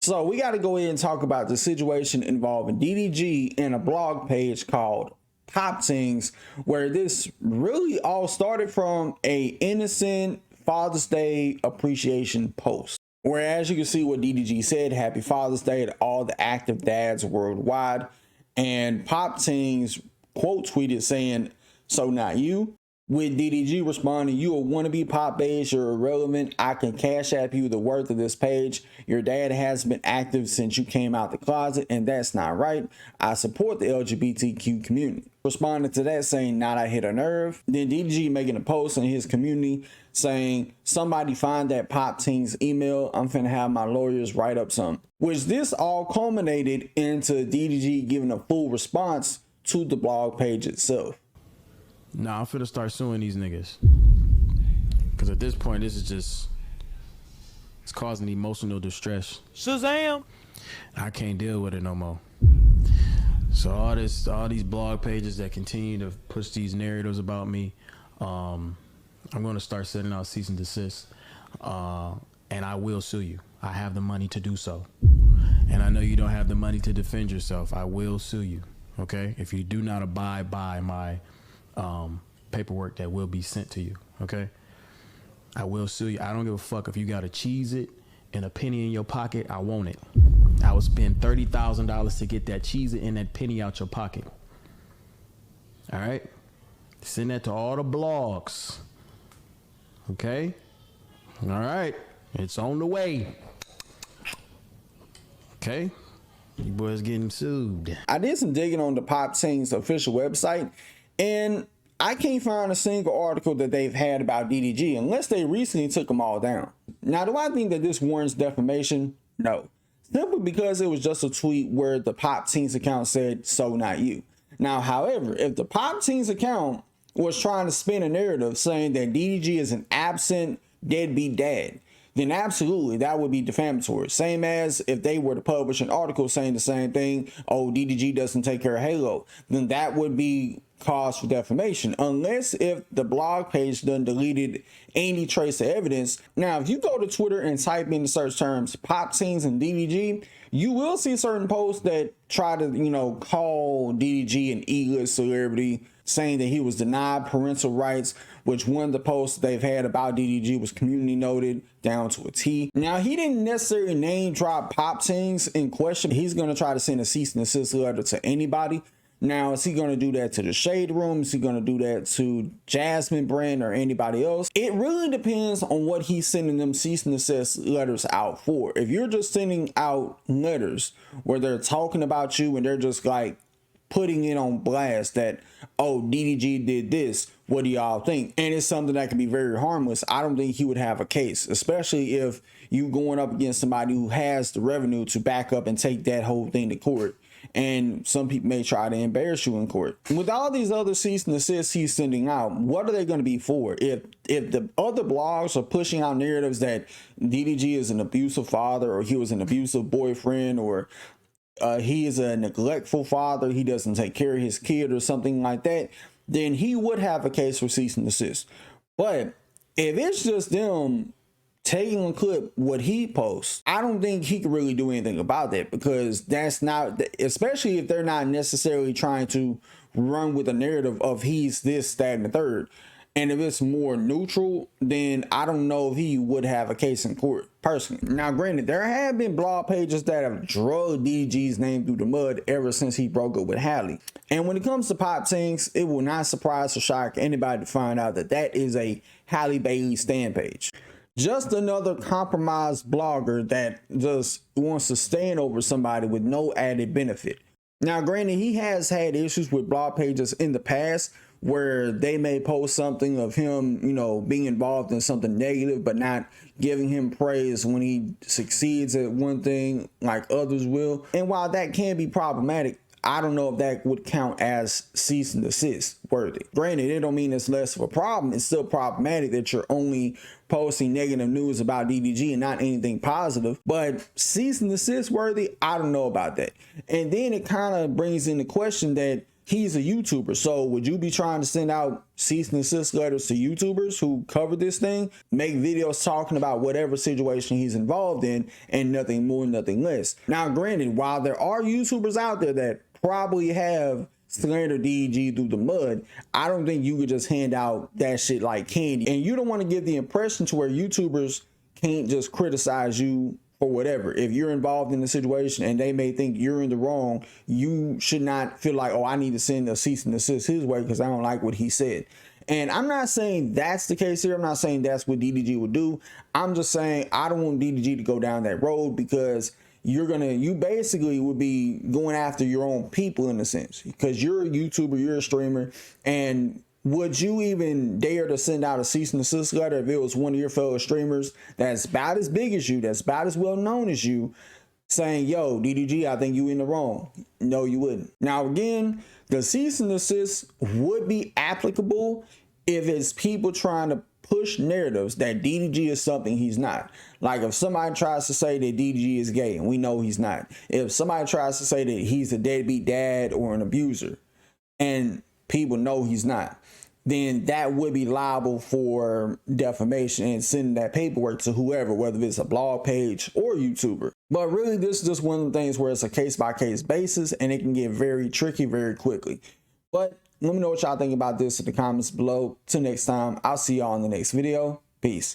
So we got to go ahead and talk about the situation involving DDG and a blog page called Pop Things, where this really all started from a innocent Father's Day appreciation post. Where, as you can see what DDG said, happy Father's Day to all the active dads worldwide. And Pop Things quote tweeted saying, "So not you." With DDG responding, "You a wannabe pop page, you're irrelevant. I can cash app you the worth of this page. Your dad has been active since you came out the closet, and that's not right. I support the LGBTQ community." Responding to that saying, "Not I hit a nerve." Then DDG making a post in his community saying, "Somebody find that Pop Team's email. I'm finna have my lawyers write up something." Which this all culminated into DDG giving a full response to the blog page itself. Nah, I'm finna start suing these niggas. Because at this point, this is just, it's causing emotional distress. Shazam! I can't deal with it no more. So all these blog pages that continue to push these narratives about me, I'm gonna start sending out cease and desist. And I will sue you. I have the money to do so. And I know you don't have the money to defend yourself. I will sue you, okay? If you do not abide by my paperwork that will be sent to you, okay? I will sue you. I don't give a fuck if you got to cheese it and a penny in your pocket. I want it. I would spend $30,000 to get that cheese it and that penny out your pocket. All right? Send that to all the blogs. Okay? All right. It's on the way. Okay? You boys getting sued. I did some digging on the Pop Team's official website, and I can't find a single article that they've had about DDG unless they recently took them all down. Now, do I think that this warrants defamation? No. Simply because it was just a tweet where the Pop Team's account said, "So not you." Now, however, if the Pop Team's account was trying to spin a narrative saying that DDG is an absent deadbeat dad, then absolutely that would be defamatory. Same as if they were to publish an article saying the same thing, "Oh, DDG doesn't take care of Halo," then that would be cause for defamation, unless if the blog page done deleted any trace of evidence. Now, if you go to Twitter and type in the search terms Pop Teams and DDG, you will see certain posts that try to, call DDG an E-list celebrity, saying that he was denied parental rights, which one of the posts they've had about DDG was community noted down to a T. Now, he didn't necessarily name drop Pop Teams in question. He's going to try to send a cease and desist letter to anybody. Now, is he going to do that to the Shade Room? Is he going to do that to Jasmine Brand or anybody else? It really depends on what he's sending them cease and desist letters out for. If you're just sending out letters where they're talking about you and they're just like putting it on blast that, "Oh, DDG did this, what do y'all think?" and it's something that can be very harmless, I don't think he would have a case, especially if you going up against somebody who has the revenue to back up and take that whole thing to court. And some people may try to embarrass you in court. With all these other cease and desist he's sending out, what are they going to be for? If the other blogs are pushing out narratives that DDG is an abusive father, or he was an abusive boyfriend, or he is a neglectful father, he doesn't take care of his kid or something like that, then he would have a case for cease and desist. But if it's just them taking a clip what he posts, I don't think he can really do anything about that, because that's not, especially if they're not necessarily trying to run with a narrative of he's this, that, and the third. And if it's more neutral, then I don't know if he would have a case in court personally. Now, granted, there have been blog pages that have drugged DDG's name through the mud ever since he broke up with Halle. And when it comes to Pop Teams, it will not surprise or shock anybody to find out that that is a Halle Bailey stan page. Just another compromised blogger that just wants to stand over somebody with no added benefit. Now, granted, he has had issues with blog pages in the past where they may post something of him, being involved in something negative, but not giving him praise when he succeeds at one thing like others will. And while that can be problematic, I don't know if that would count as cease and desist worthy. Granted, it don't mean it's less of a problem. It's still problematic that you're only posting negative news about DDG and not anything positive. But cease and desist worthy, I don't know about that. And then it kind of brings into question that he's a YouTuber. So would you be trying to send out cease and desist letters to YouTubers who cover this thing, make videos talking about whatever situation he's involved in, and nothing more, nothing less? Now, granted, while there are YouTubers out there that probably have slander DDG through the mud, I don't think you could just hand out that shit like candy. And you don't want to give the impression to where YouTubers can't just criticize you for whatever. If you're involved in the situation and they may think you're in the wrong, you should not feel like, oh, I need to send a cease and desist his way because I don't like what he said. And I'm not saying that's the case here. I'm not saying that's what DDG would do. I'm just saying I don't want DDG to go down that road, because you basically would be going after your own people in a sense, because you're a YouTuber, you're a streamer, and would you even dare to send out a cease and desist letter if it was one of your fellow streamers that's about as big as you, that's about as well known as you, saying, yo, DDG, I think you in the wrong? No, you wouldn't. Now, again, the cease and desist would be applicable if it's people trying to push narratives that DDG is something he's not. Like if somebody tries to say that DDG is gay and we know he's not. If somebody tries to say that he's a deadbeat dad or an abuser and people know he's not, then that would be liable for defamation and sending that paperwork to whoever, whether it's a blog page or YouTuber. But really, this is just one of the things where it's a case-by-case basis and it can get very tricky very quickly. But let me know what y'all think about this in the comments below. Till next time, I'll see y'all in the next video. Peace.